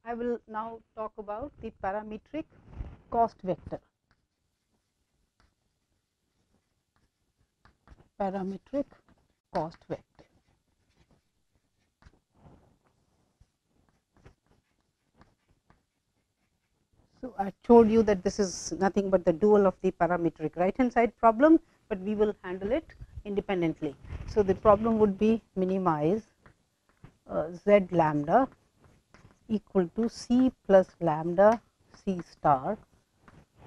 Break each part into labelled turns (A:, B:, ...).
A: I will now talk about the parametric cost vector. Parametric cost vector. So, I told you that this is nothing but the dual of the parametric right hand side problem, but we will handle it independently. So, the problem would be minimize z lambda equal to c plus lambda c star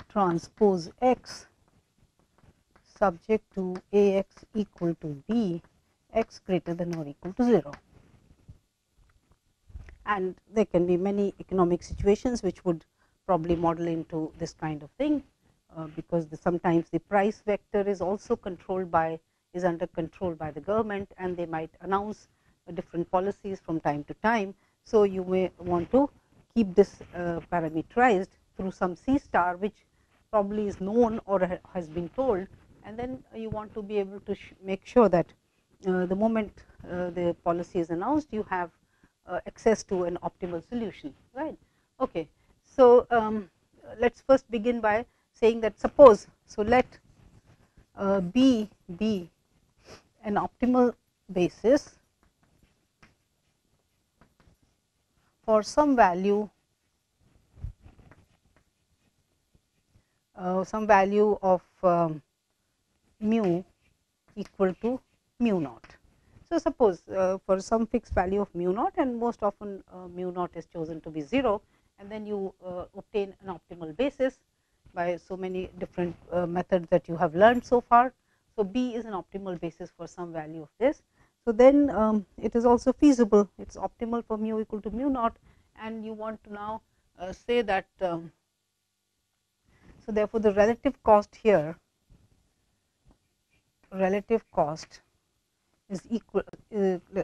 A: transpose x subject to a x equal to b x greater than or equal to 0. And there can be many economic situations which would probably model into this kind of thing, because sometimes the price vector is also controlled by, is under control by the government, and they might announce different policies from time to time. So, you may want to keep this parameterized through some C star, which probably is known or has been told, and then you want to be able to make sure that the moment the policy is announced, you have access to an optimal solution, right. Okay. So, let us first begin by saying that suppose, so let B be an optimal basis for some value of mu equal to mu naught. So, suppose for some fixed value of mu naught, and most often mu naught is chosen to be 0, and then you obtain an optimal basis by so many different methods that you have learned so far. So, B is an optimal basis for some value of this. So, then it is also feasible, it is optimal for mu equal to mu naught, and you want to now say that, so therefore, the relative cost here, relative cost is equal,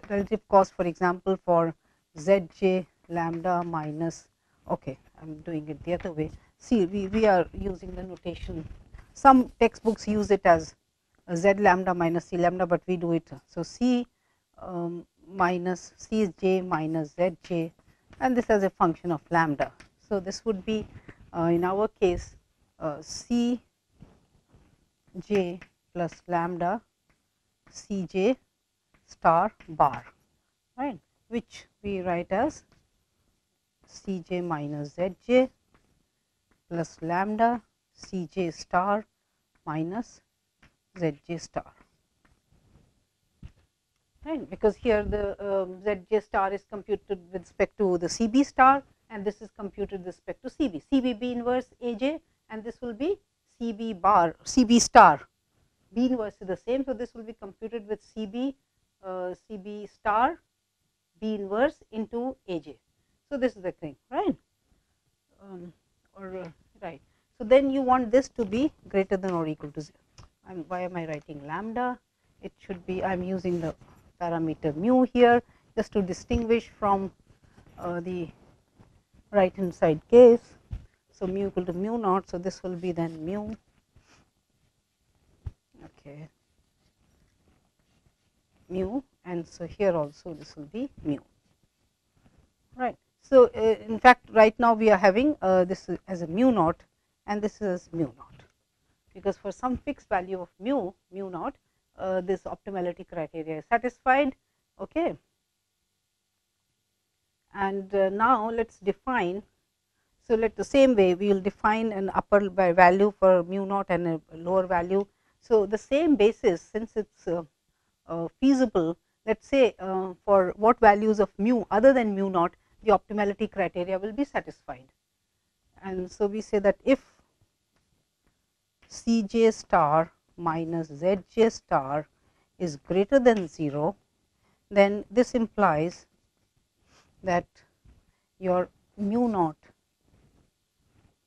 A: relative cost for example for zj lambda minus, okay, I am doing it the other way. See, we are using the notation, some textbooks use it as z lambda minus c lambda, but we do it. So, c minus c is j minus zj, and this as a function of lambda. So, this would be in our case c j plus lambda c j star bar, right, which we write as c j minus z j plus lambda c j star minus z j star, right, because here the z j star is computed with respect to the c b star, and this is computed with respect to c b. C b b inverse a j, and this will be c b bar, c b star, b inverse is the same. So, this will be computed with c b star b inverse into a j. So, this is the thing, right, right. So, then you want this to be greater than or equal to 0. And why am I writing lambda? It should be, I am using the parameter mu here just to distinguish from the right hand side case. So, mu equal to mu naught. So, this will be then mu, okay, mu, and so here also this will be mu, right. So, in fact, right now we are having this as a mu naught, and this is mu naught, because for some fixed value of mu naught, this optimality criteria is satisfied, okay. And now let us define. So, let the same way we will define an upper value for mu naught and a lower value. So, the same basis, since it is feasible, let us say for what values of mu other than mu naught, the optimality criteria will be satisfied. And so, we say that if c j star minus z j star is greater than 0, then this implies that your mu naught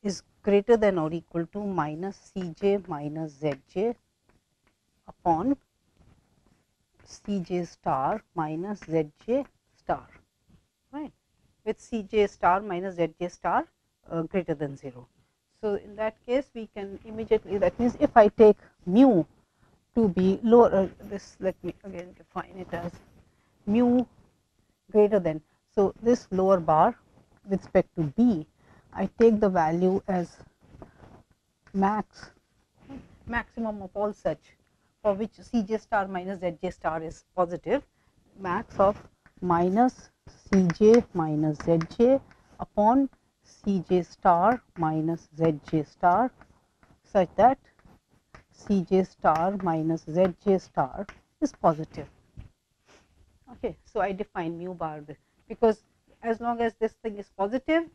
A: is greater than or equal to minus c j minus z j upon c j star minus z j star, right, with c j star minus z j star greater than 0. So, in that case we can immediately, that means if I take mu to be lower, this, let me again define it as mu greater than. So, this lower bar with respect to B, I take the value as maximum of all such for which Cj star minus Zj star is positive, max of minus Cj minus Zj upon Cj star minus Zj star, such that Cj star minus Zj star is positive. Okay, so I define mu bar because as long as this thing is positive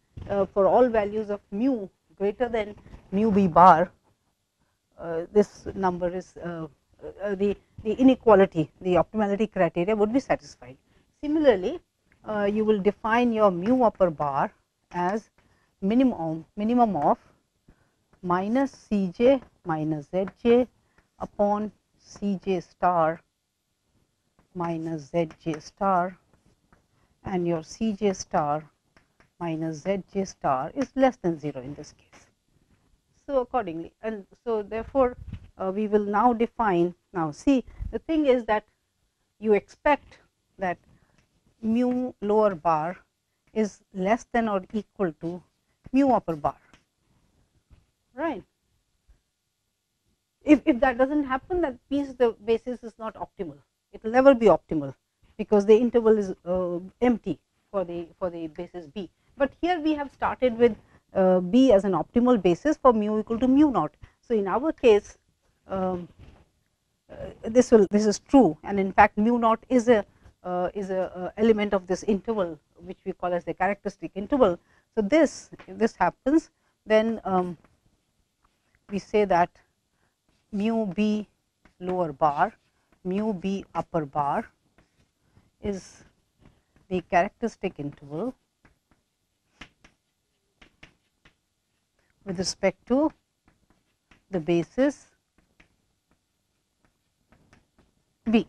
A: for all values of mu greater than mu b bar, this number is the inequality, the optimality criteria would be satisfied. Similarly, you will define your mu upper bar as minimum of minus Cj minus Zj upon Cj star minus Zj star, and your Cj star minus Zj star is less than 0 in this case. So accordingly, and so therefore we will now define, now see, the thing is that you expect that mu lower bar is less than or equal to mu upper bar, right. If that doesn't happen, that means the basis is not optimal. It will never be optimal because the interval is empty for the basis B. But here we have started with B as an optimal basis for mu equal to mu naught. So in our case, this is true, and in fact mu naught is a element of this interval which we call as the characteristic interval. So if this happens, then we say that mu b lower bar, mu b upper bar is the characteristic interval with respect to the basis B.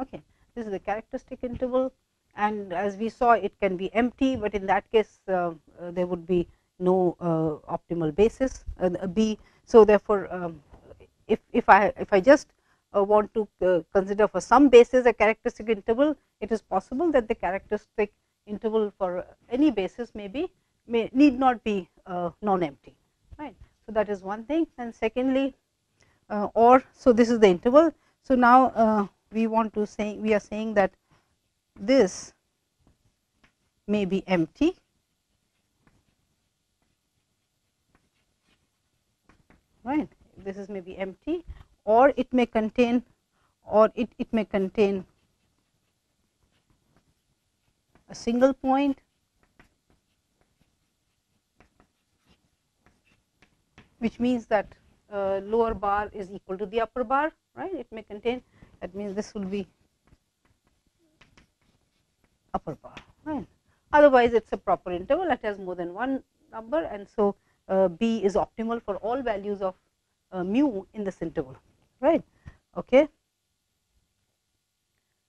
A: Okay. This is the characteristic interval, and as we saw, it can be empty, but in that case there would be no optimal basis B. So therefore, if I just want to consider for some basis a characteristic interval, it is possible that the characteristic interval for any basis need not be non-empty, right. So that is one thing, and secondly, so this is the interval. So now we are saying that this may be empty, right. This may be empty, or it may contain, a single point which means that lower bar is equal to the upper bar, right. It may contain, that means this will be upper bar, right. Otherwise it is a proper interval that has more than one number, and so B is optimal for all values of mu in this interval, right. Okay.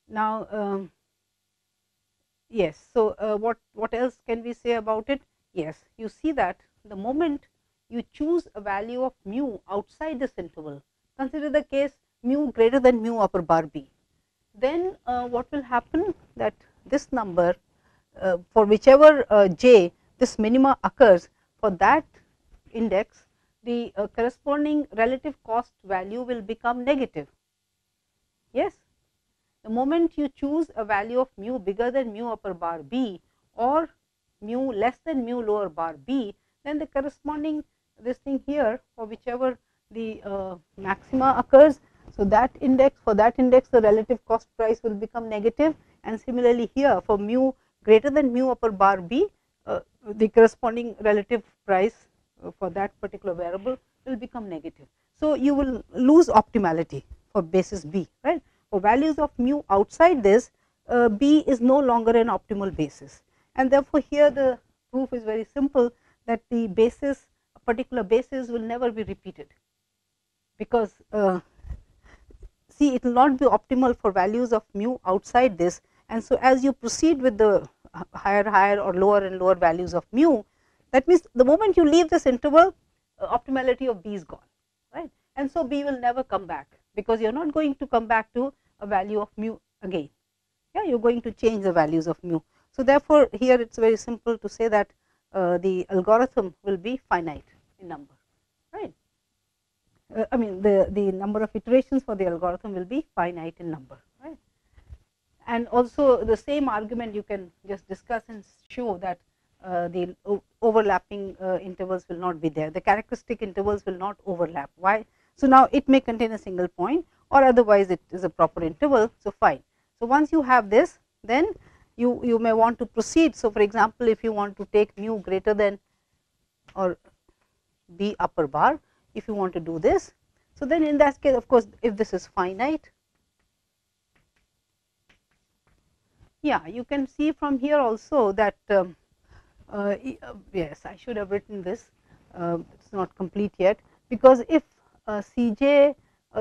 A: Now yes, so what else can we say about it? Yes, you see that the moment you choose a value of mu outside this interval, consider the case mu greater than mu upper bar B, then what will happen, that this number for whichever j this minima occurs, for that index the corresponding relative cost value will become negative. Yes, the moment you choose a value of mu bigger than mu upper bar B or mu less than mu lower bar B, then the corresponding this thing here for whichever the maxima occurs, so that index, for that index the relative cost price will become negative, and similarly here for mu greater than mu upper bar B, the corresponding relative price for that particular variable will become negative. So you will lose optimality for basis B, right. For values of mu outside this, B is no longer an optimal basis, and therefore here the proof is very simple, that the basis, a particular basis, will never be repeated, because see, it will not be optimal for values of mu outside this, and so as you proceed with the higher or lower and lower values of mu, that means the moment you leave this interval, optimality of B is gone, right. And so B will never come back, because you are not going to come back to a value of mu again. Yeah, you are going to change the values of mu. So therefore here it is very simple to say that the algorithm will be finite in number, right. I mean the number of iterations for the algorithm will be finite in number, right. And also the same argument you can just discuss and show that the overlapping intervals will not be there, the characteristic intervals will not overlap. Why? So now it may contain a single point, or otherwise it is a proper interval, so fine. So once you have this, then you may want to proceed. So for example, if you want to take mu greater than or b upper bar, if you want to do this, so then in that case, of course, if this is finite, yeah, you can see from here also that yes, I should have written this, it's not complete yet, because if Cj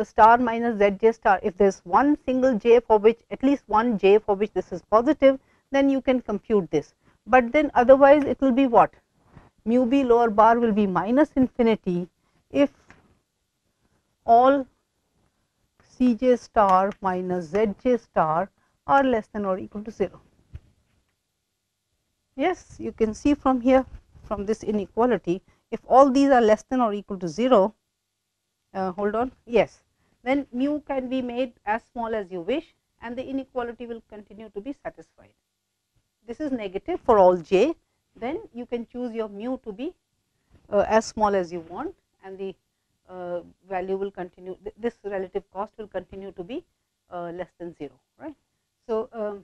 A: star minus Zj star, if there is one single j for which, at least one j for which this is positive, then you can compute this. But then otherwise it will be what? Mu b lower bar will be minus infinity if all Cj star minus Zj star are less than or equal to 0. Yes, you can see from here, from this inequality, if all these are less than or equal to 0, hold on, yes, then mu can be made as small as you wish and the inequality will continue to be satisfied. This is negative for all j, then you can choose your mu to be as small as you want, and the value will continue, this relative cost will continue to be less than 0, right. So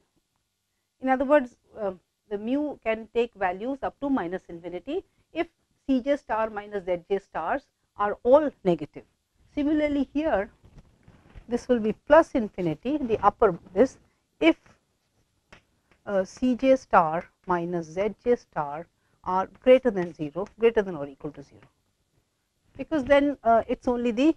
A: in other words, the mu can take values up to minus infinity if Cj star minus Zj stars are all negative. Similarly here, this will be plus infinity, the upper this, if Cj star minus Zj star are greater than 0, greater than or equal to 0, because then it is only the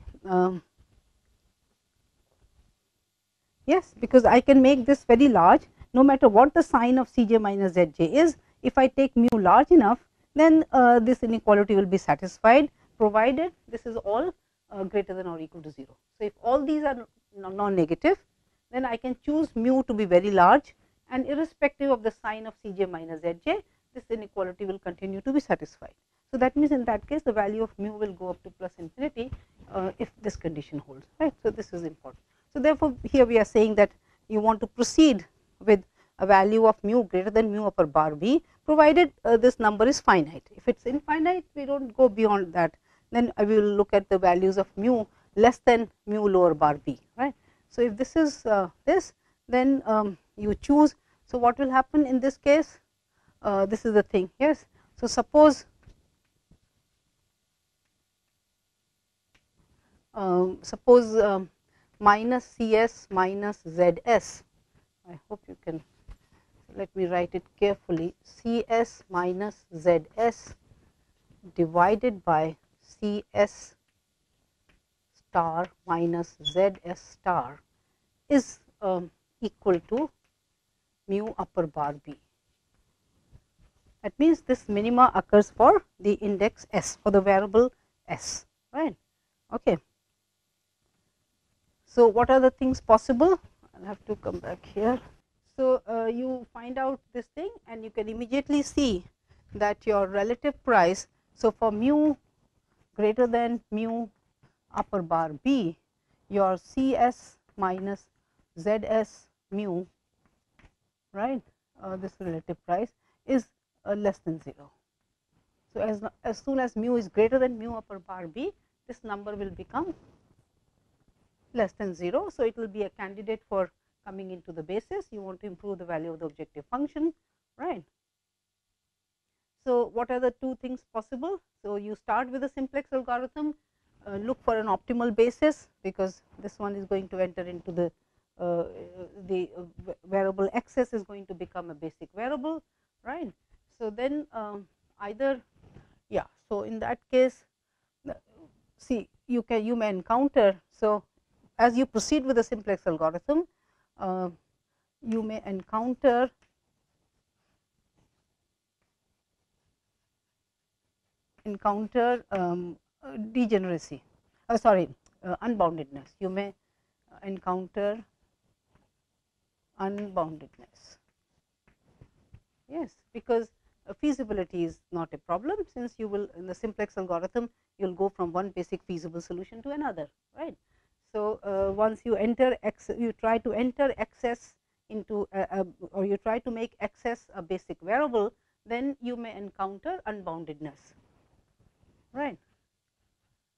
A: yes, because I can make this very large, no matter what the sign of Cj minus Zj is. If I take mu large enough, then this inequality will be satisfied, provided this is all greater than or equal to 0. So if all these are non-negative, then I can choose mu to be very large, and irrespective of the sign of Cj minus Zj, this inequality will continue to be satisfied. So that means in that case the value of mu will go up to plus infinity if this condition holds, right. So this is important. So therefore here we are saying that you want to proceed with a value of mu greater than mu upper bar b, provided this number is finite. If it is infinite, we do not go beyond that, then we will look at the values of mu less than mu lower bar b, right. So if this is this, then you choose. So what will happen in this case? This is the thing, yes. So suppose minus Cs minus Zs, I hope you can, let me write it carefully, Cs minus Zs divided by Cs star minus Zs star is equal to mu upper bar b. That means this minima occurs for the index s, for the variable s, right. Okay. So what are the things possible? I'll have to come back here. So you find out this thing and you can immediately see that your relative price, so for mu greater than mu upper bar b, your Cs minus Zs mu, right, this relative price is less than 0. So as soon as mu is greater than mu upper bar b, this number will become less than 0. So it will be a candidate for coming into the basis. You want to improve the value of the objective function, right. So what are the two things possible? So you start with a simplex algorithm, look for an optimal basis, because this one is going to enter into the variable xs is going to become a basic variable, right. So then either, yeah, so in that case, see, you may encounter, so as you proceed with the simplex algorithm, you may encounter degeneracy, unboundedness. You may encounter unboundedness, yes, because feasibility is not a problem, since you will, in the simplex algorithm, you will go from one basic feasible solution to another, right. So, once you enter you try to enter excess into or you try to make excess a basic variable, then you may encounter unboundedness, right,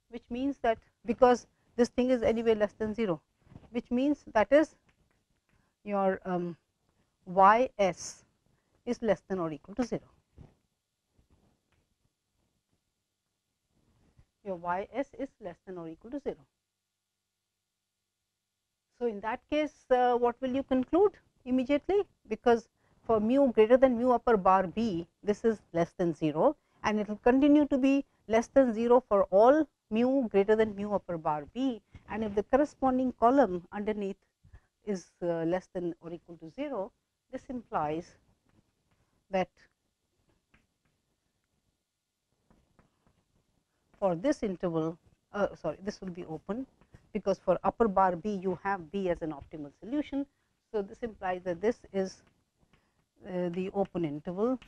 A: which means that because this thing is anyway less than 0, which means that is your y s is less than or equal to 0. Your y s is less than or equal to 0. So, in that case, what will you conclude immediately? Because for mu greater than mu upper bar b, this is less than 0, and it will continue to be less than 0 for all mu greater than mu upper bar b, and if the corresponding column underneath is less than or equal to 0, this implies that for this interval, sorry, this will be open, because for upper bar b you have b as an optimal solution. So, this implies that this is the open interval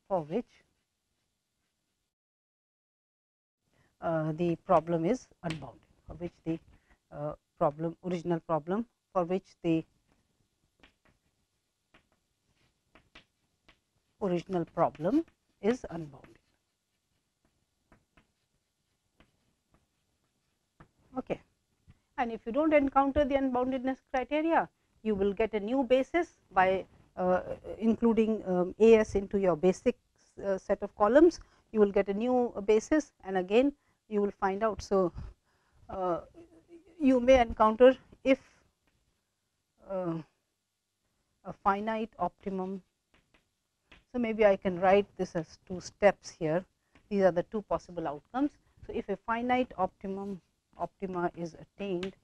A: for which the problem is unbounded, for which the original problem for which the original problem is unbounded. Okay. And if you do not encounter the unboundedness criteria, you will get a new basis by including AS into your basic set of columns. You will get a new basis, and again you will find out. So, you may encounter, if a finite optimum. So, maybe I can write this as 2 steps here. These are the 2 possible outcomes. So, if a finite optima is attained,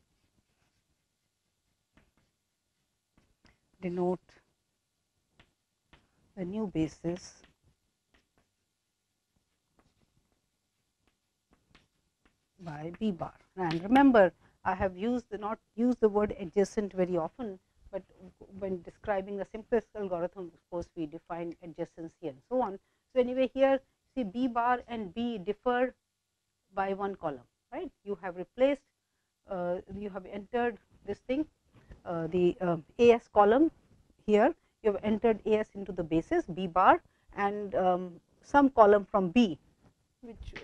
A: denote the new basis by b bar. And remember, I have not used the word adjacent very often, but when describing the simplest algorithm, of course, we define adjacency and so on. So, anyway, here see b bar and b differ by 1 column, right. You have replaced, you have entered this thing, the AS column here, you have entered AS into the basis b bar, and some column from b, which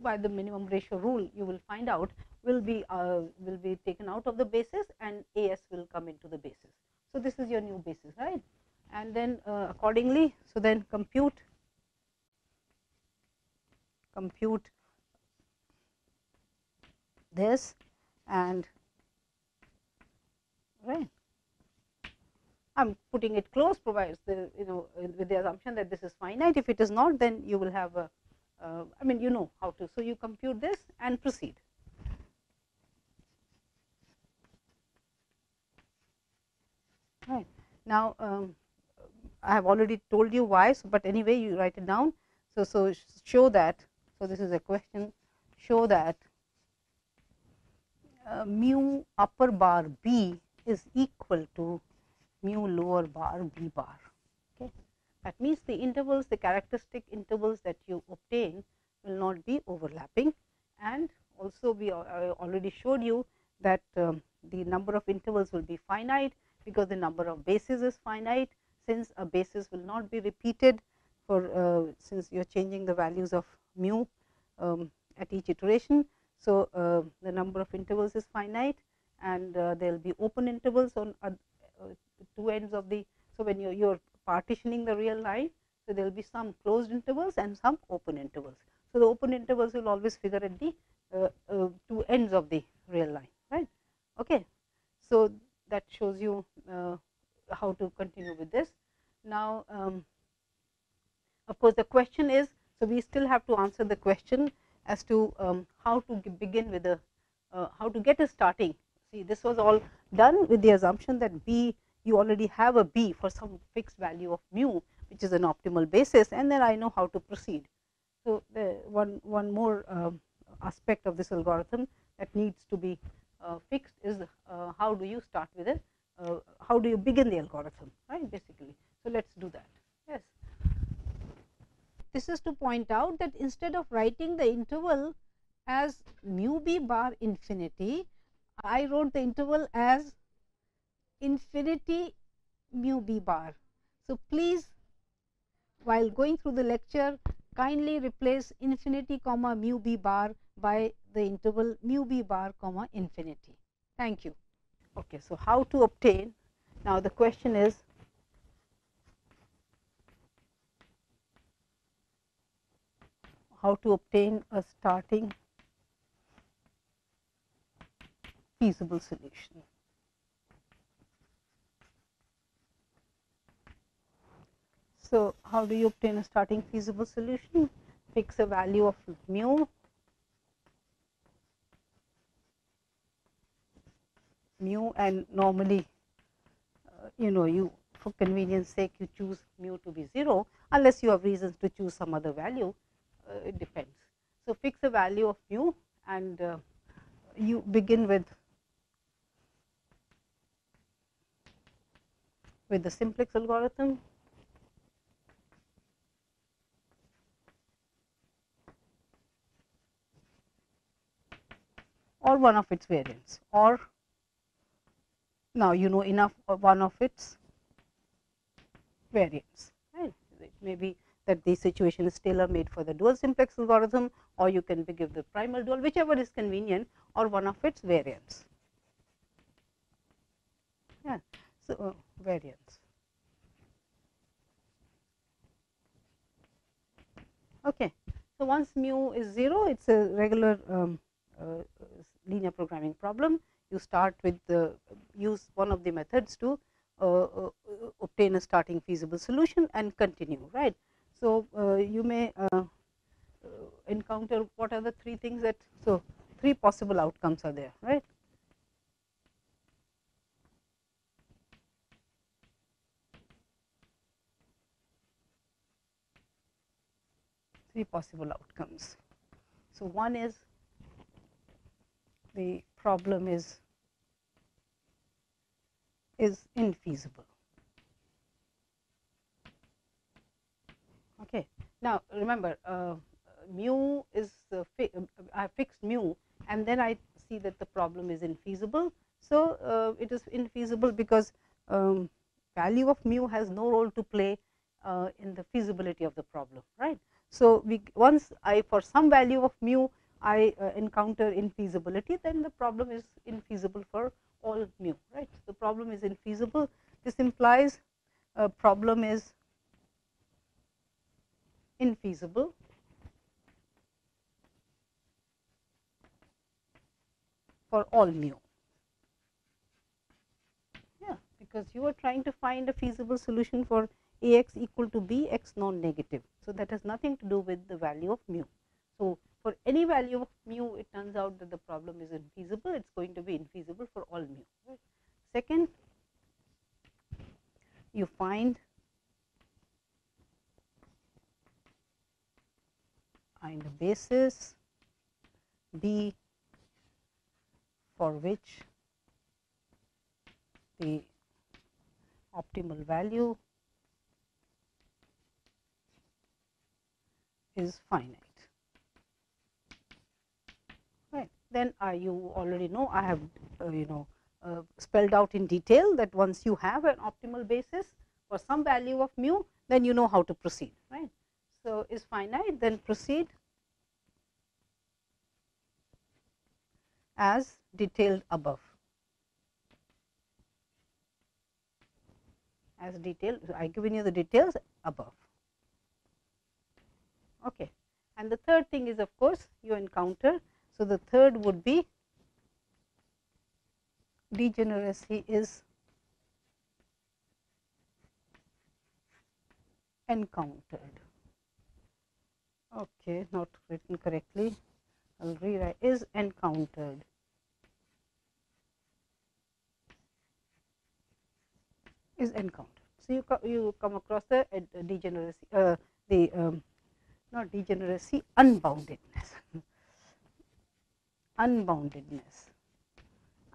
A: by the minimum ratio rule you will find out will be taken out of the basis, and AS will come into the basis. So, this is your new basis, right, and then accordingly, so then compute this, and right, I am putting it close, provides the, with the assumption that this is finite. If it is not, then you will have a I mean, you know how to. So, you compute this and proceed. Right. Now, I have already told you why, so, but anyway you write it down. So, show that, so this is a question, show that mu upper bar b is equal to mu lower bar b bar. Okay. That means the intervals, the characteristic intervals that you obtain will not be overlapping, and also we already showed you that the number of intervals will be finite, because the number of bases is finite, since a basis will not be repeated for since you are changing the values of mu at each iteration. So, the number of intervals is finite, and there will be open intervals on 2 ends of the. So, when you are partitioning the real line, so there will be some closed intervals and some open intervals. So, the open intervals will always figure at the 2 ends of the real line, right. Okay. So, that shows you how to continue with this. Now, of course, the question is, so we still have to answer the question as to how to begin with the how to get a starting. See, this was all done with the assumption that b, you already have a b for some fixed value of mu, which is an optimal basis, and then I know how to proceed. So, the one more aspect of this algorithm that needs to be fixed is how do you start with it, how do you begin the algorithm, right, basically. So, let us do that. Yes, this is to point out that instead of writing the interval as mu b bar infinity, I wrote the interval as infinity mu b bar. So, please, while going through the lecture, kindly replace infinity comma mu b bar by the interval mu b bar comma infinity. Thank you. Okay, so how to obtain? Now the question is, how to obtain a starting feasible solution. So, how do you obtain a starting feasible solution? Fix a value of mu, and normally you, for convenience sake, you choose mu to be 0, unless you have reasons to choose some other value, it depends. So, fix a value of mu, and you begin with the simplex algorithm. Or one of its variants, or now you know enough of one of its variants, right. It may be that the situation is tailor made for the dual simplex algorithm, or you can give the primal dual, whichever is convenient, or one of its variants. Yeah. So, variants. Okay. So, once mu is 0, it is a regular linear programming problem. You start with use one of the methods to obtain a starting feasible solution and continue, right. So, you may encounter what are the three things that, so 3 possible outcomes are there, right. Three possible outcomes. So, one is the problem is infeasible. Okay. Now, remember, mu is I fixed mu, and then I see that the problem is infeasible. So, it is infeasible because value of mu has no role to play in the feasibility of the problem, right. So, once I, for some value of mu, I encounter infeasibility, then the problem is infeasible for all mu, right. The problem is infeasible. This implies a problem is infeasible for all mu. Yeah, because you are trying to find a feasible solution for A x equal to B x non-negative. So, that has nothing to do with the value of mu. So, for any value of mu, it turns out that the problem is infeasible. It is going to be infeasible for all mu. Right. Second, you find a basis B for which the optimal value is finite. Right. Then you already know, I have spelled out in detail that once you have an optimal basis for some value of mu, then you know how to proceed, right. So, is finite, then proceed as detailed above. As detailed, I have given you the details above. Okay. And the third thing is, of course, you encounter. So, the third would be degeneracy is encountered. Okay, not written correctly. I will rewrite, is encountered. Is encountered. So, you come across the degeneracy, not degeneracy, unboundedness. Unboundedness.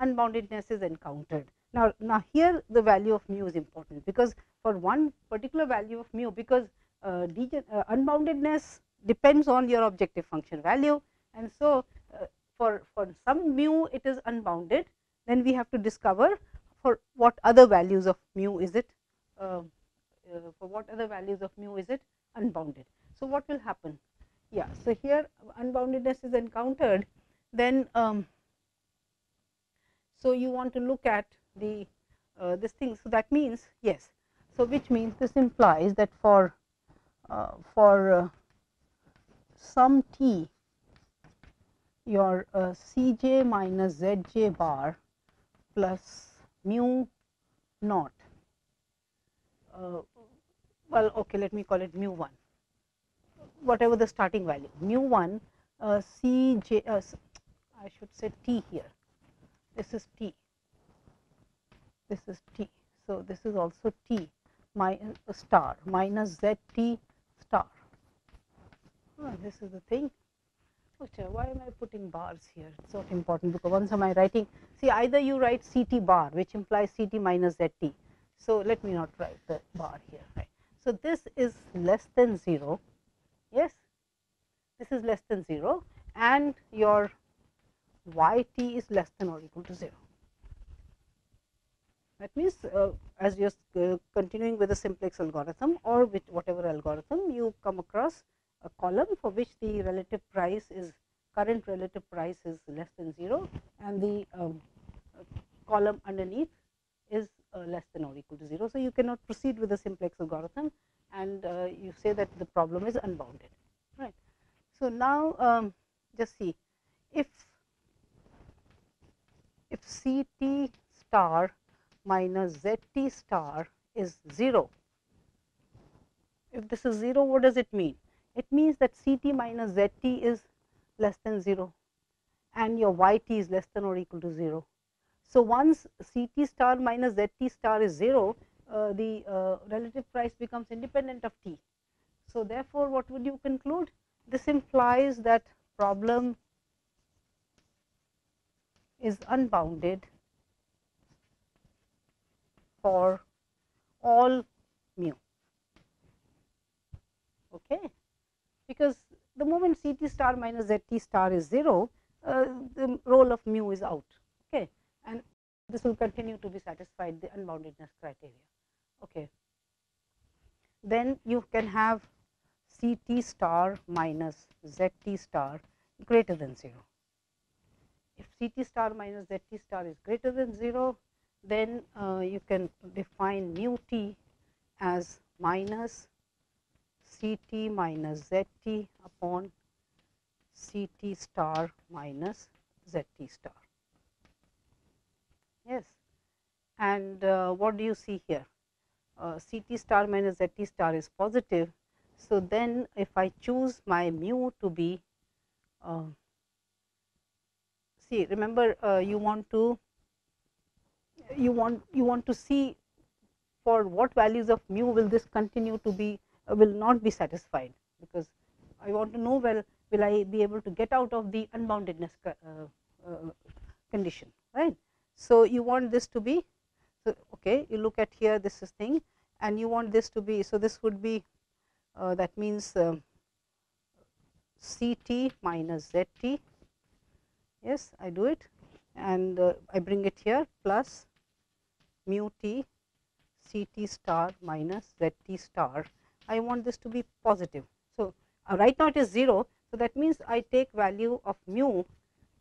A: unboundedness is encountered. Now here the value of mu is important, because for one particular value of mu, because unboundedness depends on your objective function value, and so for some mu it is unbounded, then we have to discover for what other values of mu is it for what other values of mu is it unbounded. So what will happen? Yeah, so here unboundedness is encountered, then so you want to look at the this thing. So that means, yes, so which means this implies that for some t, your Cj minus Zj bar plus mu naught, well, okay, let me call it mu 1, whatever the starting value, mu 1 Cj, I should say t here, this is t, this is t, so this is also t star minus Zt star. This is the thing. Why am I putting bars here? It's not important, because once am I writing, see, either you write Ct bar, which implies Ct minus Zt. So let me not write the bar here, right? So this is less than 0. Yes, this is less than 0, and your Yt is less than or equal to 0. That means as you're continuing with the simplex algorithm, or with whatever algorithm, you come across a column for which the relative price is, current relative price is less than 0, and the column underneath is less than or equal to 0. So you cannot proceed with the simplex algorithm, and you say that the problem is unbounded, right? So now just see, if Ct star minus Zt star is 0, if this is 0, what does it mean? It means that Ct minus Zt is less than 0, and your Yt is less than or equal to 0. So once Ct star minus Zt star is 0, the relative price becomes independent of t. So therefore, what would you conclude? This implies that problem is unbounded for all mu. Okay, because the moment Ct star minus Zt star is 0, the role of mu is out. Okay, and this will continue to be satisfied the unboundedness criteria. Okay, then you can have Ct star minus Zt star greater than 0. If Ct star minus Zt star is greater than 0, then you can define mu t as minus Ct minus Zt upon Ct star minus Zt star. Yes, and what do you see here? Ct star minus Zt star is positive. So then if I choose my mu to be, see, remember you want to see for what values of mu will this continue to be will not be satisfied, because I want to know, well, will I be able to get out of the unboundedness condition, right? So you want this to be, so okay, you look at here, this is thing, and you want this to be, so this would be that means Ct minus Zt. Yes, I do it, and I bring it here, plus mu t Ct star minus Zt star. I want this to be positive. So right now it is 0. So that means I take value of mu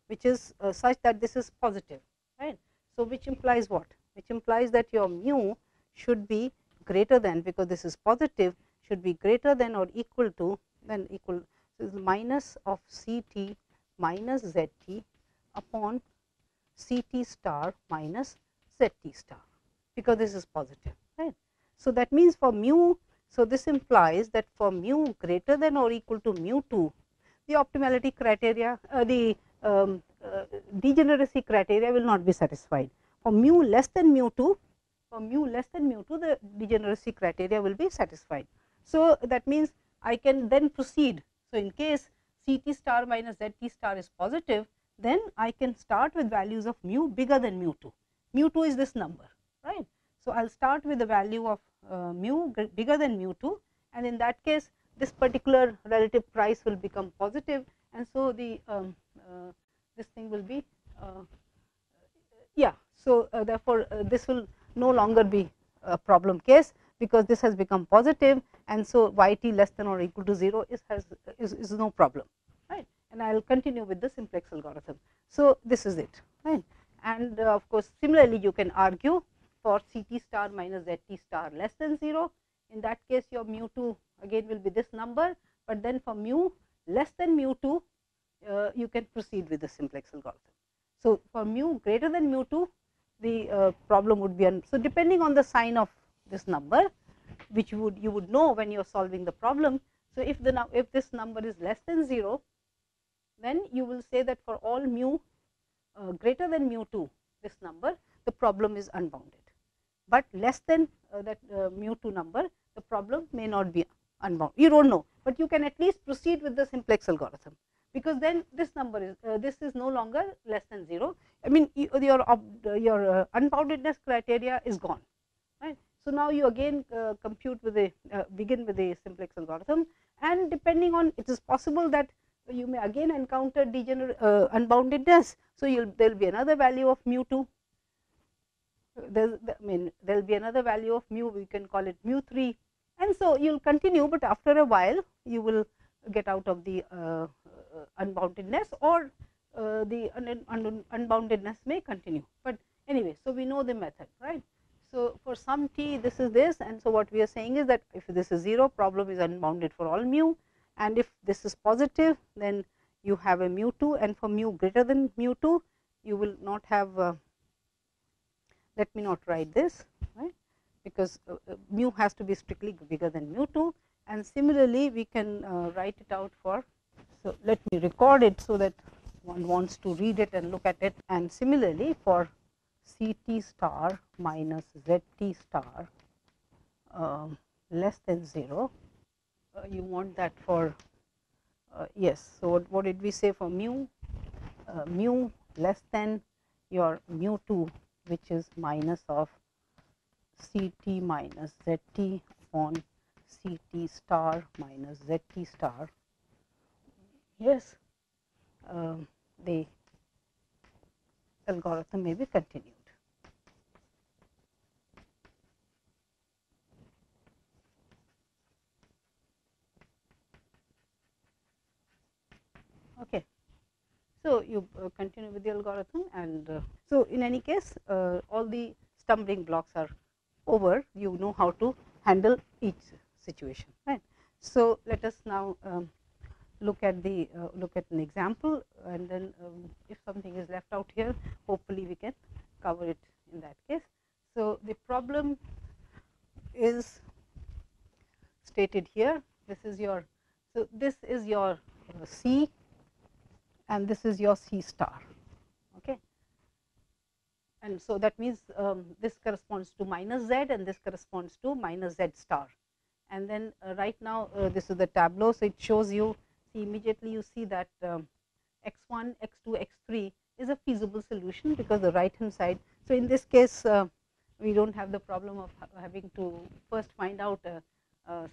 A: which is such that this is positive, right? So which implies what? Which implies that your mu should be greater than, because this is positive, should be greater than or equal to, then equal, so is minus of Ct minus Zt upon Ct star minus Zt star, because this is positive, right? So that means for mu, so this implies that for mu greater than or equal to mu 2, the optimality criteria, the degeneracy criteria will not be satisfied. For mu less than mu 2, the degeneracy criteria will be satisfied. So that means I can then proceed. So in case Ct star minus Zt star is positive, then I can start with values of mu bigger than mu 2. Mu 2 is this number, right. So, I will start with the value of mu bigger than mu 2, and in that case this particular relative price will become positive, and so the this thing will be yeah. So, therefore, this will no longer be a problem case, because this has become positive, and so y t less than or equal to 0 is no problem, right, and I will continue with the simplex algorithm. So, this is it, right, and of course, similarly you can argue for C t star minus Z t star less than 0. In that case, your mu 2 again will be this number, but then for mu less than mu 2, you can proceed with the simplex algorithm. So, for mu greater than mu 2, the problem would be so depending on the sign of this number, which you would know when you are solving the problem. So, if this number is less than 0, then you will say that for all mu greater than mu 2, this number, the problem is unbounded, but less than that mu 2 number, the problem may not be unbounded. You do not know, but you can at least proceed with the simplex algorithm, because then this number is this is no longer less than 0. I mean, your unboundedness criteria is gone, right. So, now you again compute with a begin with a simplex algorithm, and depending on, it is possible that you may again encounter unboundedness. So, there will be another value of mu 2, there will be another value of mu, we can call it mu 3, and so you will continue, but after a while you will get out of the unboundedness, or the unboundedness may continue, but anyway. So, we know the method, right. So, for some t this is this, and so what we are saying is that if this is 0, problem is unbounded for all mu, and if this is positive, then you have a mu 2, and for mu greater than mu 2, you will not have let me not write this, right, because mu has to be strictly bigger than mu 2, and similarly we can write it out for. So, let me record it so that one wants to read it and look at it, and similarly for C t star minus Z t star less than 0, you want that for yes. So, what did we say for mu? Mu less than your mu 2, which is minus of C t minus Z t upon C t star minus Z t star. Yes, the algorithm may be continued. Okay. So, you continue with the algorithm, and so in any case all the stumbling blocks are over, you know how to handle each situation, right. So, let us now look at an example, and then if something is left out here, hopefully we can cover it in that case. So, the problem is stated here. This is your C, and this is your C star, okay. And so that means this corresponds to minus Z, and this corresponds to minus Z star. And then right now this is the tableau, so it shows you, see, immediately you see that x1, x2, x3 is a feasible solution, because the right hand side. So, in this case we do not have the problem of having to first find out a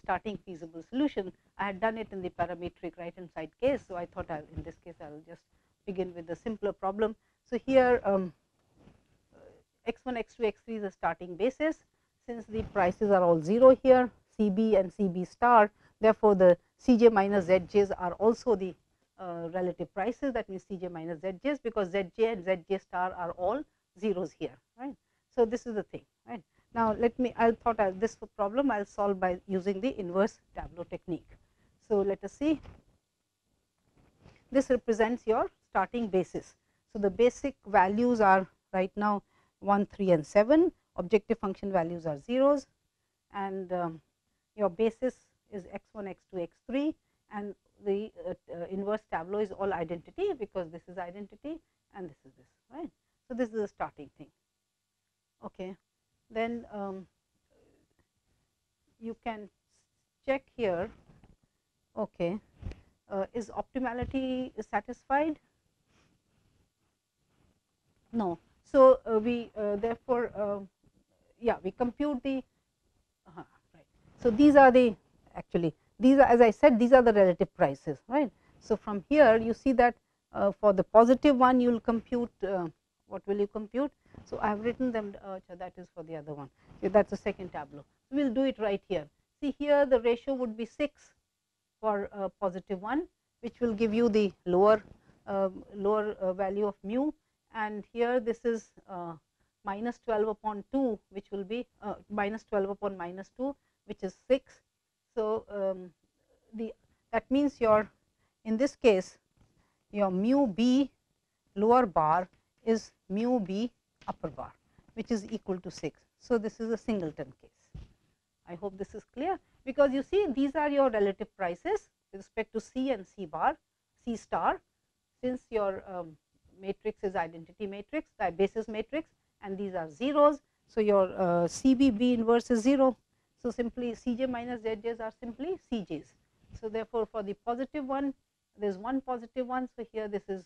A: starting feasible solution. I had done it in the parametric right hand side case. So, I thought in this case I will just begin with the simpler problem. So, here x1, x2, x3 is a starting basis. Since the prices are all 0 here, CB and CB star, therefore, the Cj minus Zj's are also the relative prices. That means Cj minus Zj's, because Zj and Zj star are all zeros here, right. So, this is the thing, right. Now, I thought this problem I will solve by using the inverse tableau technique. So, let us see, this represents your starting basis. So, the basic values are right now 1, 3 and 7, objective function values are zeros, and your basis is x1, x2, x3, and the inverse tableau is all identity, because this is identity and this is this, right. So, this is the starting thing. Okay. Then you can check here, okay, is optimality satisfied? No. So, we therefore, yeah, we compute the right. So, these are the actually these are, as I said, these are the relative prices, right. So, from here you see that for the positive one you will compute what will you compute. So, I have written them that is for the other one. So, that is the second tableau. We will do it right here. See here the ratio would be 6 for positive one, which will give you the lower value of mu, and here this is minus 12 upon 2, which will be minus 12 upon minus 2, which is 6. So, the that means your, in this case, your mu b lower bar is mu b upper bar, which is equal to 6. So, this is a singleton case. I hope this is clear, because you see these are your relative prices with respect to C and C bar, C star, since your matrix is identity matrix, the basis matrix, and these are zeros. So, your CB inverse is 0. So, simply Cj minus Zj's are simply Cj's. So, therefore, for the positive one, there is one positive one. So, here this is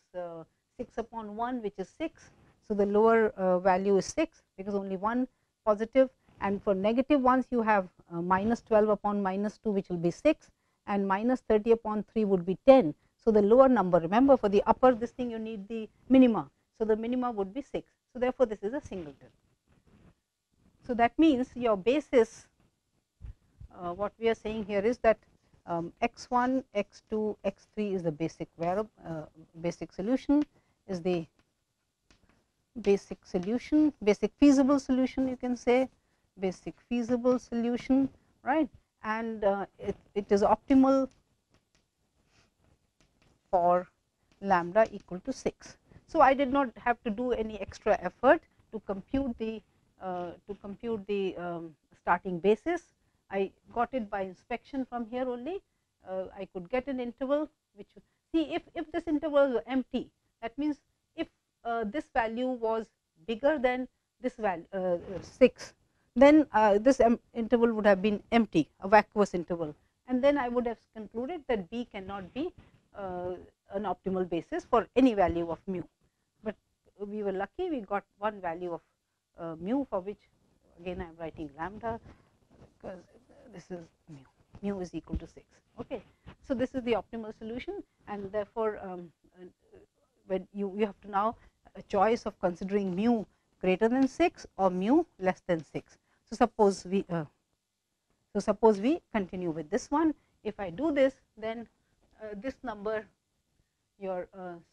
A: 6 upon 1, which is 6. So, the lower value is 6, because only one positive, and for negative ones you have minus 12 upon minus 2, which will be 6, and minus 30 upon 3 would be 10. So, the lower number, remember, for the upper this thing you need the minima. So, the minima would be 6. So, therefore, this is a singleton. So, that means your basis, what we are saying here is that x1, x2, x3 is the basic variable, basic solution, is the basic solution, basic feasible solution, you can say, basic feasible solution, right, and it is optimal for lambda equal to 6. So, I did not have to do any extra effort to compute the starting basis. I got it by inspection from here only. I could get an interval which, see, if this interval was empty, that means if this value was bigger than this value 6, then this interval would have been empty, a vacuous interval, and then I would have concluded that B cannot be an optimal basis for any value of mu. But we were lucky, we got one value of mu, for which again I am writing lambda, because this is mu is equal to 6. Okay. So, this is the optimal solution, and therefore, when you have to now a choice of considering mu greater than 6 or mu less than 6. So, suppose we continue with this one. If I do this, then this number, your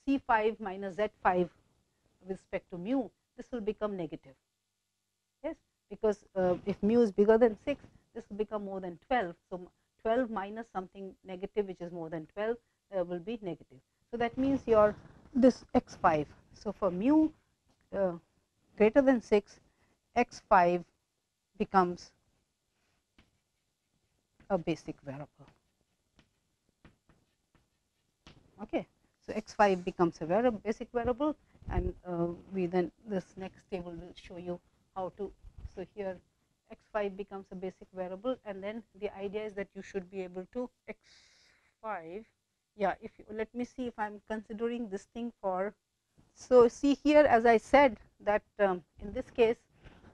A: C5 minus Z5 with respect to mu, this will become negative. Yes, because if mu is bigger than 6, this will become more than 12. So, 12 minus something negative, which is more than 12, will be negative. So, that means your this x5. So, for mu greater than 6, x5 becomes a basic variable. Okay. So, x5 becomes a basic variable, and we then, this next table will show you how to. So, here x5 becomes a basic variable, and then the idea is that you should be able to x5. Yeah, if you, let me see if I am considering this thing for. So, see here, as I said that in this case,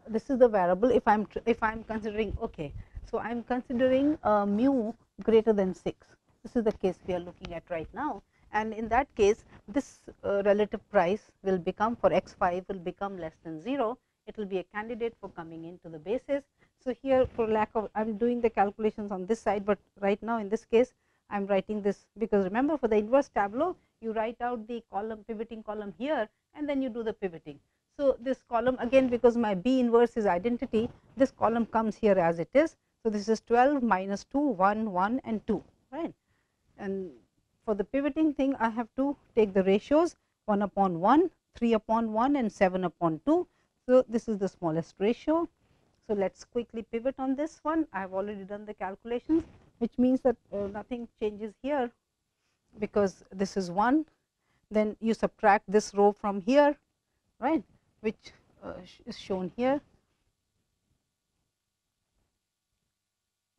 A: this is the variable. If I'm considering, okay, so I am considering mu greater than 6. This is the case we are looking at right now, and in that case, this relative price will become, for x5 will become less than 0. It will be a candidate for coming into the basis. So, here, for lack of, I am doing the calculations on this side, but right now in this case I am writing this, because remember, for the inverse tableau you write out the column, pivoting column here, and then you do the pivoting. So, this column again, because my B inverse is identity, this column comes here as it is. So, this is 12 minus 2, 1, 1 and 2, right. And for the pivoting thing, I have to take the ratios 1 upon 1, 3 upon 1 and 7 upon 2. So, this is the smallest ratio. So, let us quickly pivot on this one. I have already done the calculations, which means that nothing changes here, because this is 1. Then you subtract this row from here, right, which is shown here.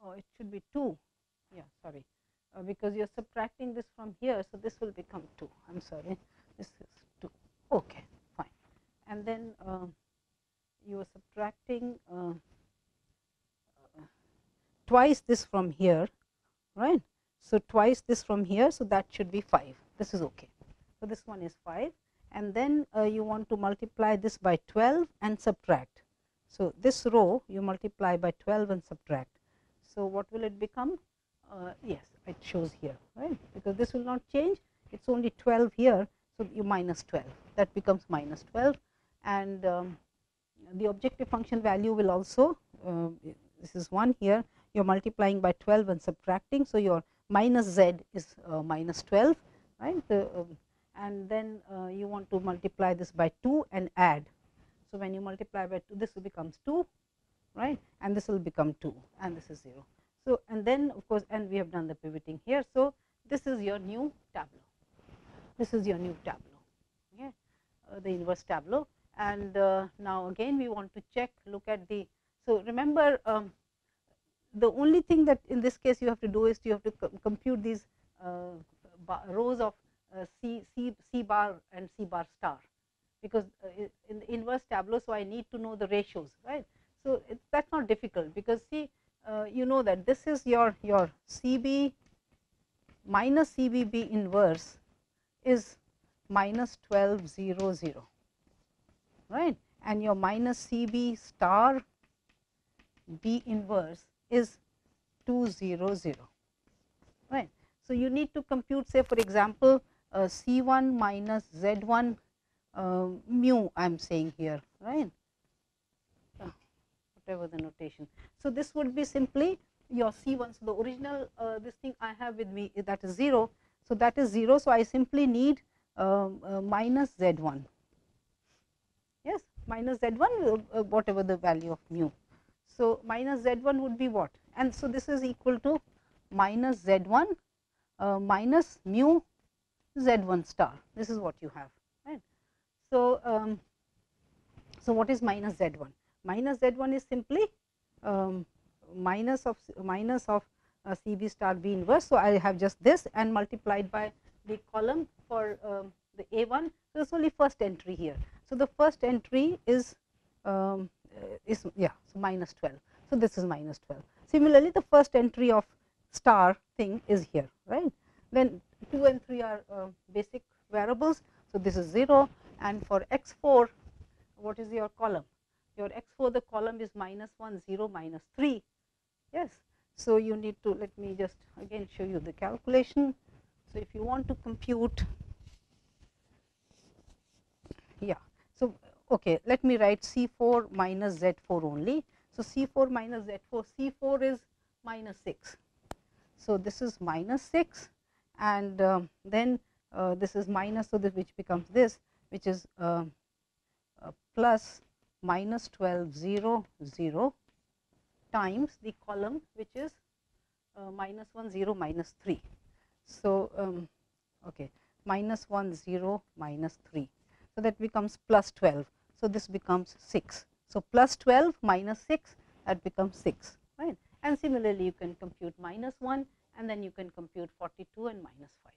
A: Oh, it should be 2. Yeah, sorry, because you are subtracting this from here. So, this will become 2. I am sorry, this is 2. Okay, fine. and then you are subtracting twice this from here, right. So, twice this from here, so that should be 5, this is okay. So, this one is 5, and then you want to multiply this by 12 and subtract. So, this row you multiply by 12 and subtract. So, what will it become? Yes, it shows here, right, because this will not change, it is only 12 here. So, you minus 12, that becomes minus 12, and the objective function value will also, this is 1 here, you are multiplying by 12 and subtracting. So, your minus z is minus 12, right, and then you want to multiply this by 2 and add. So, when you multiply by 2, this becomes 2, right, and this will become 2, and this is 0. So, and then of course, and we have done the pivoting here. So, this is your new tableau, this is your new tableau, okay, the inverse tableau. And now again we want to check, look at the, so remember the only thing that in this case you have to do is you have to compute these rows of C bar and C bar star, because in the inverse tableau, so I need to know the ratios, right. So, that's not difficult, because see, you know that this is your CB minus CBB inverse is minus 1200, right, and your minus CB star B inverse is 200, right. So, you need to compute, say for example, C1 minus Z1 mu, I am saying here, right, whatever the notation. So, this would be simply your C1. So, the original this thing I have with me, that is 0. So, that is 0. So, I simply need minus Z1, yes, minus Z1 whatever the value of mu. So, minus Z1 would be what, and so this is equal to minus Z1 minus mu Z1 star, this is what you have, right. So, so what is minus Z1? Minus Z1 is simply minus of CB star B inverse. So, I have just this and multiplied by the column for the A1. So, this is only first entry here. So, the first entry is yeah, so minus 12. So, this is minus 12. Similarly, the first entry of star thing is here, right. Then 2 and 3 are basic variables. So, this is 0, and for x4, what is your column? Your x4, the column is minus 1, 0, minus 3, yes. So, you need to, let me just again show you the calculation. So, if you want to compute, yeah. So, okay, let me write C4 minus Z4 only. So, C4 minus Z4, C4 is minus 6. So, this is minus 6, and then this is minus, so this which becomes this, which is plus minus 12, 0, 0 times the column which is minus 1, 0, minus 3. So, okay, minus 1, 0, minus 3. So, that becomes plus 12. So, this becomes 6. So, plus 12 minus 6, that becomes 6, right. And similarly, you can compute minus 1, and then you can compute 42 and minus 5,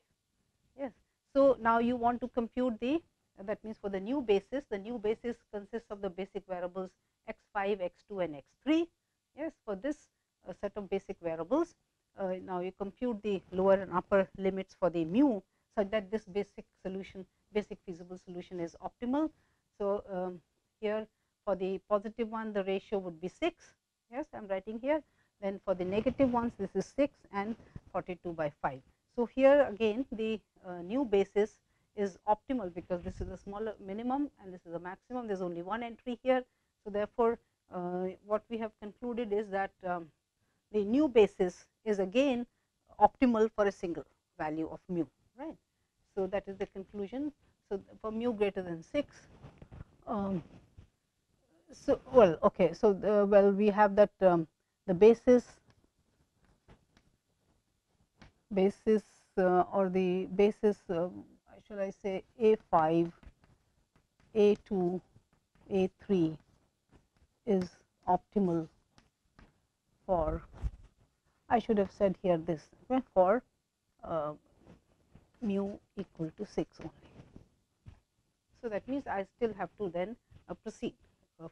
A: yes. So, now you want to compute the, that means for the new basis, the new basis consists of the basic variables x5, x2 and x3, yes. For this set of basic variables, now you compute the lower and upper limits for the mu, such that this basic solution, basic feasible solution is optimal. So, here for the positive one, the ratio would be 6, yes, I am writing here. Then for the negative ones, this is 6 and 42 by 5. So, here again the new basis is optimal, because this is a smaller minimum and this is a maximum, there is only one entry here. So, therefore, what we have concluded is that the new basis is again optimal for a single value of mu, right. So, that is the conclusion. So, for mu greater than 6. So, well, okay. So, well, we have that the basis or the basis, should I say A5, A2, A3 is optimal for, I should have said here this, for mu equal to 6 only. So that means I still have to then proceed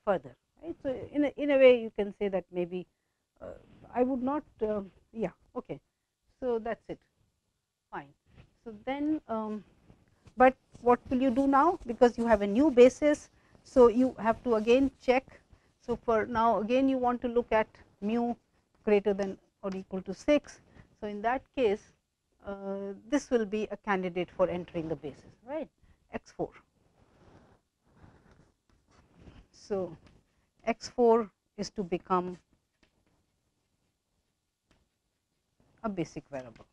A: further, right. So in a way you can say that maybe I would not yeah, okay. So that's it, fine. So then but what will you do now, because you have a new basis, so you have to again check. So for now again you want to look at mu greater than or equal to 6. So in that case this will be a candidate for entering the basis, right, x4. So x4 is to become a basic variable.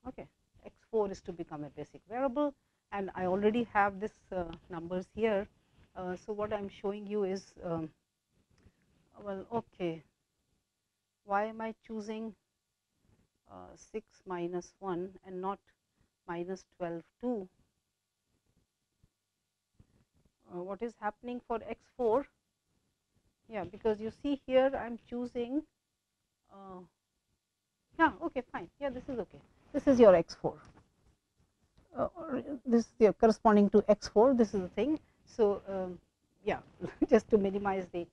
A: Okay, x4 is to become a basic variable, and I already have this numbers here. So what I'm showing you is well, okay, why am I choosing 6 minus 1 and not minus 12 2? What is happening for x4? Yeah, because you see here I'm choosing yeah, okay, fine, yeah, this is okay. This is your x4. This is your corresponding to x4. This is the thing. So yeah, just to minimize the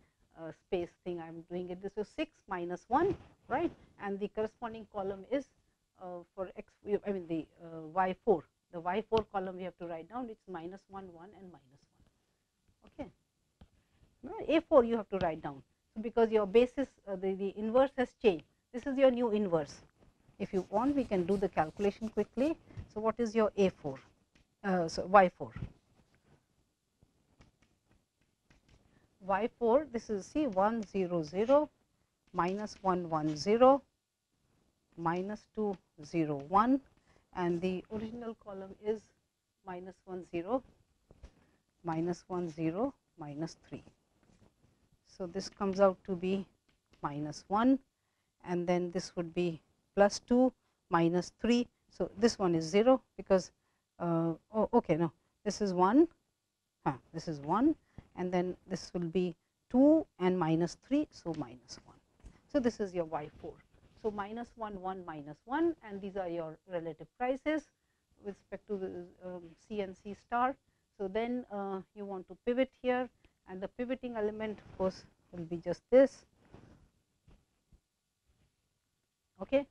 A: space thing, I'm doing it this way. 6 minus 1, right, and the corresponding column is for x, I mean the y4. The y4 column we have to write down. It's minus 1 1 and minus 1. Okay, now a4 you have to write down. So because your basis the inverse has changed. This is your new inverse. If you want, we can do the calculation quickly. So what is your a4? So y4. Y4, this is, see, 1 0 0 minus 1 1 0 minus 2 0 1, and the original column is minus 1 0 minus 1 0 minus 3. So this comes out to be minus 1, and then this would be plus 2 minus 3. So this one is 0 because oh, okay, no, this is 1, this is 1, and then this will be 2 and minus 3, so minus 1. So this is your y4. So minus 1 1 minus 1, and these are your relative prices with respect to the C and C star. So then you want to pivot here, and the pivoting element of course will be just this. Okay,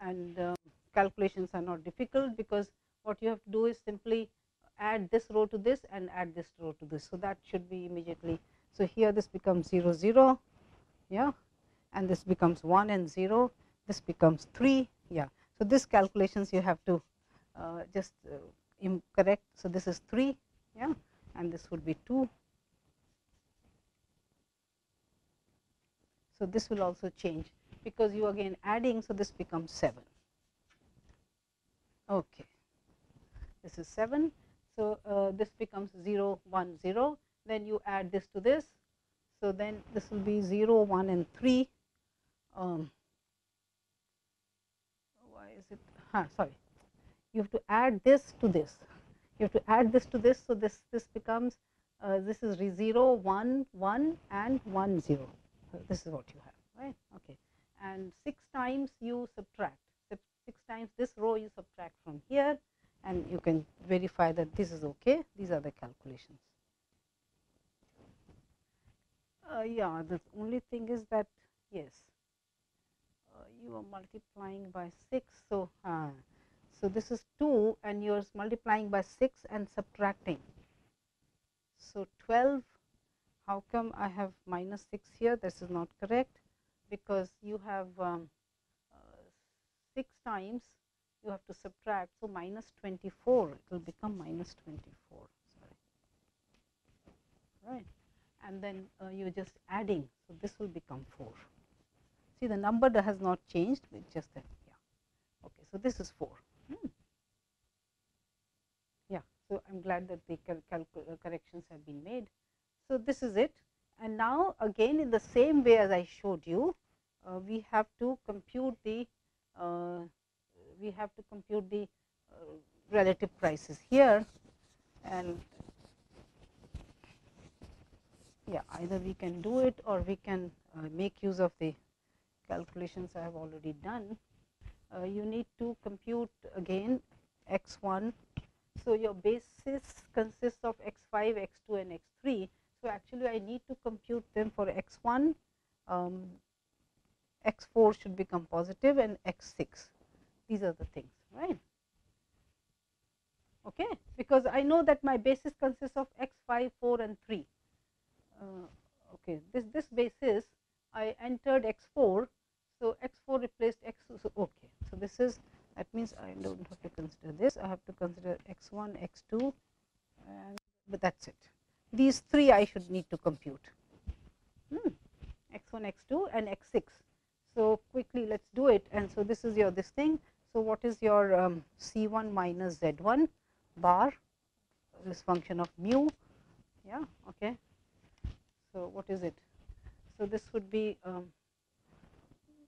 A: and calculations are not difficult, because what you have to do is simply add this row to this and add this row to this. So that should be immediately. So here this becomes 0 0, yeah, and this becomes 1 and 0. This becomes 3, yeah. So this calculations you have to just correct. So this is 3, yeah, and this would be 2. So this will also change because you again adding. So this becomes 7. Okay, this is 7. So this becomes 0 1 0. Then you add this to this. So then this will be 0 1 and 3. Why is it? Sorry. You have to add this to this. You have to add this to this. So this becomes this is 0 1 1 and 1 0. So this is what you have, right? Okay, and 6 times you subtract. 6 times this row you subtract from here, and you can verify that this is okay. These are the calculations. Yeah, the only thing is that yes, you are multiplying by 6. So so this is 2, and you're multiplying by 6 and subtracting. So 12. How come I have minus 6 here? This is not correct, because you have 6 times you have to subtract. So minus 24. It will become minus 24. Sorry. Right, and then you're just adding. So this will become 4. See, the number that has not changed. It's just that, yeah. Okay, so this is 4. Yeah. So I'm glad that the corrections have been made. So this is it, and now again in the same way as I showed you, we have to compute the relative prices here, and yeah, either we can do it or we can make use of the calculations I have already done. You need to compute again x1. So your basis consists of x5, x2 and x3. So actually I need to compute them for x1, x4 should become positive, and x6. These are the things, right? Okay, because I know that my basis consists of x5, 4 and 3. Okay, this basis I entered x4, so x4 replaced x2. So okay, so this is, that means I don't have to consider this. I have to consider x1, x2, and but that's it. These three I should need to compute. X1, x2 and x6. So quickly let's do it. And so this is your this thing. So what is your C1 minus Z1 bar, this function of mu? Yeah, okay. So what is it? So this would be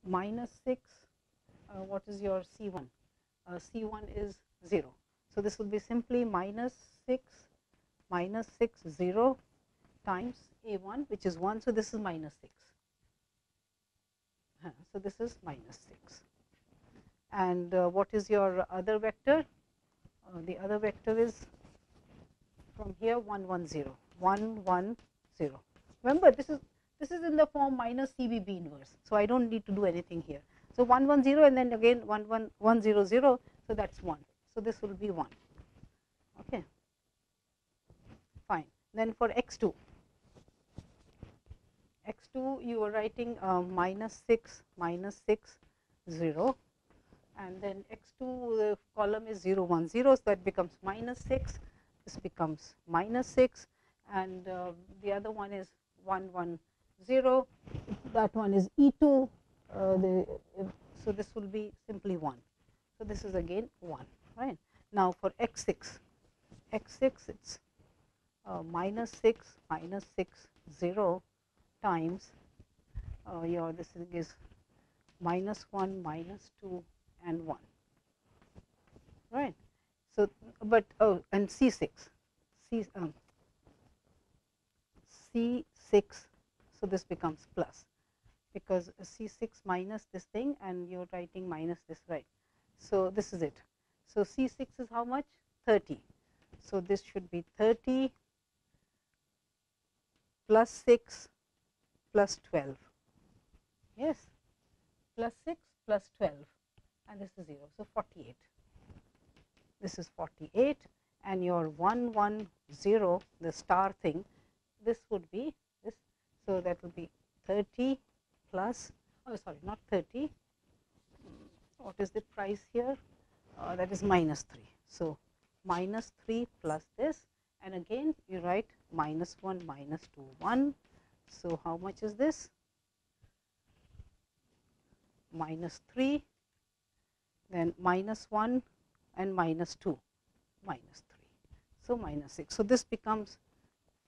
A: minus 6. What is your C1? C1 is 0. So this will be simply minus 6 0 times A1, which is 1. So this is minus 6. So this is minus 6. And what is your other vector? The other vector is from here 1 1 0 1 1 0. Remember, this is in the form minus CBB inverse. So I don't need to do anything here. So 1 1 0 and then again 1 1 1 0 0. So that's 1. So this will be 1. Okay. Fine. Then for x2. X2 you are writing minus 6 0, and then x2 column is 0 1 0, so that becomes minus 6, this becomes minus 6, and the other one is 1 1 0, that one is E2, so this will be simply 1. So this is again 1, right? Now for x6 it's minus 6 0 times your this is minus 1 minus 2 and 1, right? So but and C6 C6, so this becomes plus, because C6 minus this thing and you're writing minus this, right? So this is it. So C6 is how much? 30. So this should be 30 plus 6 plus 12. Yes, plus 6 plus 12, and this is 0. So 48. This is 48, and your 1 1 0, the star thing, this would be this. So that will be 30 plus, oh sorry, not 30. What is the price here? That is minus 3. So minus 3 plus this, and again you write minus 1 minus 2 1. So how much is this? Minus 3, then minus 1 and minus 2, minus 3. So minus 6. So this becomes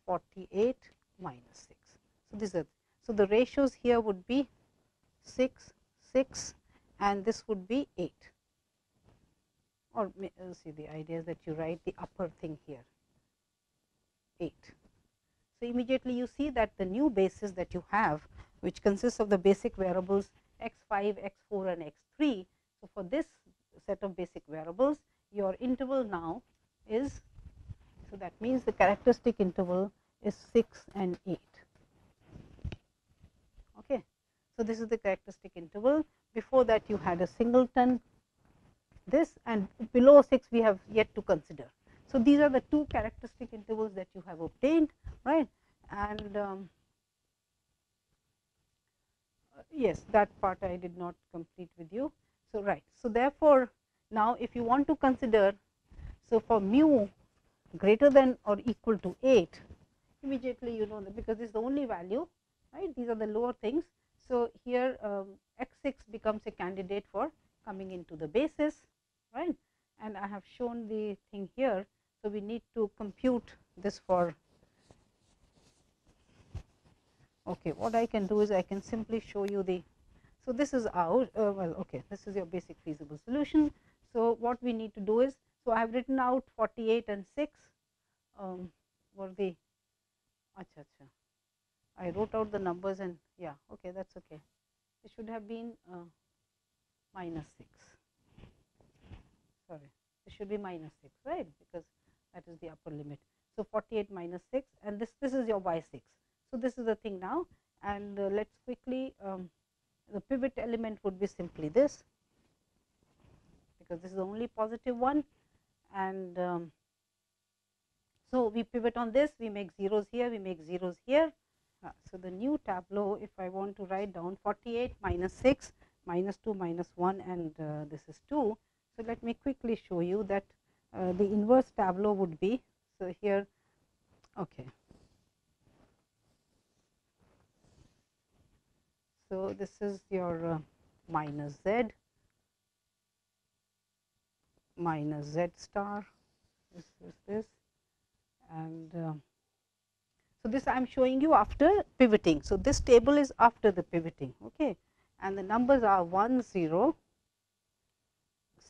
A: 48 minus 6. So these are, so the ratios here would be 6 6, and this would be 8. Or see, the idea is that you write the upper thing here, 8. So immediately you see that the new basis that you have, which consists of the basic variables x5, x4 and x3. So for this set of basic variables, your interval now is, so that means the characteristic interval is 6 and 8. Okay. So this is the characteristic interval. Before that you had a singleton, this, and below 6 we have yet to consider. So these are the two characteristic intervals that you have obtained, right? And yes, that part I did not complete with you. So right. So therefore, now if you want to consider, so for mu greater than or equal to 8, immediately you know that, because this is the only value, right? These are the lower things. So here x6 becomes a candidate for coming into the basis, right? And I have shown the thing here. So we need to compute this for, okay, what I can do is I can simply show you the, so this is out, well, okay, this is your basic feasible solution. So what we need to do is, so I have written out 48 and 6 were the, acha, acha. I wrote out the numbers, and yeah, okay, that's okay. It should have been minus 6. Sorry. This should be minus 6, right, because that is the upper limit. So 48 minus 6, and this is your y6. So this is the thing now, and let's quickly, the pivot element would be simply this, because this is the only positive one, and so we pivot on this, we make zeros here, we make zeros here. So the new tableau, if I want to write down 48 minus 6 minus 2 minus 1, and this is 2. So let me quickly show you that the inverse tableau would be, so here, okay. So this is your minus z star, this is this, and so this I am showing you after pivoting. So this table is after the pivoting, okay, and the numbers are 1 0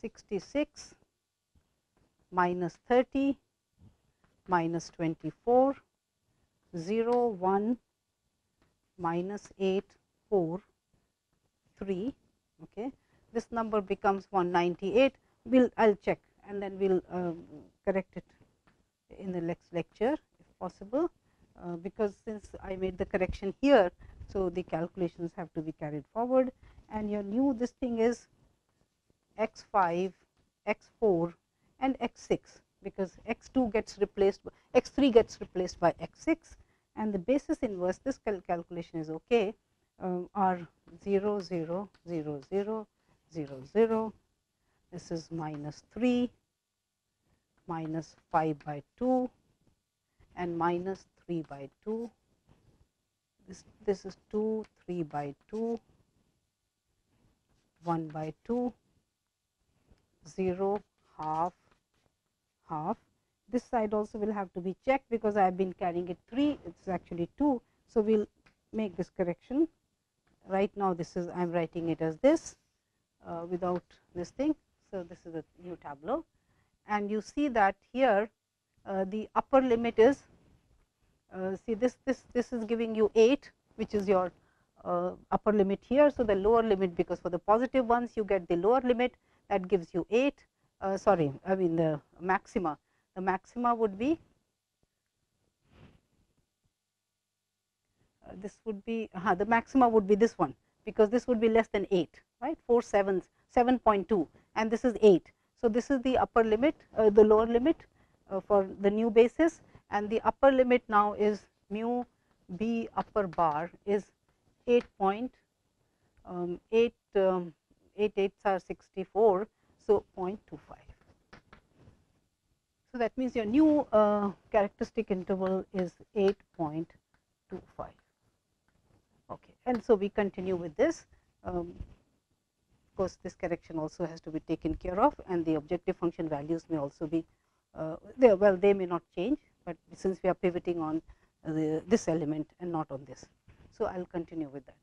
A: 66 minus 30 minus 24 0 1 minus 8 4 3, okay. This number becomes 198. I'll check, and then we'll correct it in the next lecture if possible, because since I made the correction here, so the calculations have to be carried forward. And your new this thing is x5, x4 and x6, because x2 gets replaced, x3 gets replaced by x6, and the basis inverse, this calculation is okay, are 0 0 0 0 0 0. This is minus 3 minus 5 by 2 and minus 3 by 2. This is 2 3 by 2, 1 by 2, 0 half half. This side also will have to be checked, because I have been carrying it 3, it's actually 2. So we'll make this correction. Right now this is, I am writing it as this without this thing. So this is a new tableau, and you see that here the upper limit is, see this is giving you 8, which is your upper limit here. So the lower limit, because for the positive ones you get the lower limit, that gives you 8. Sorry, I mean the maxima. The maxima would be, this would be, the maxima would be this one, because this would be less than 8, right, 4 7s, 7.2, and this is 8. So this is the upper limit, the lower limit for the new basis, and the upper limit now is mu b upper bar is 8.8, 8 8s are 64, so 0.25. So that means your new characteristic interval is 8.25. Okay, and so we continue with this. Of course, this correction also has to be taken care of, and the objective function values may also be well, they may not change, but since we are pivoting on this element and not on this, so I'll continue with that.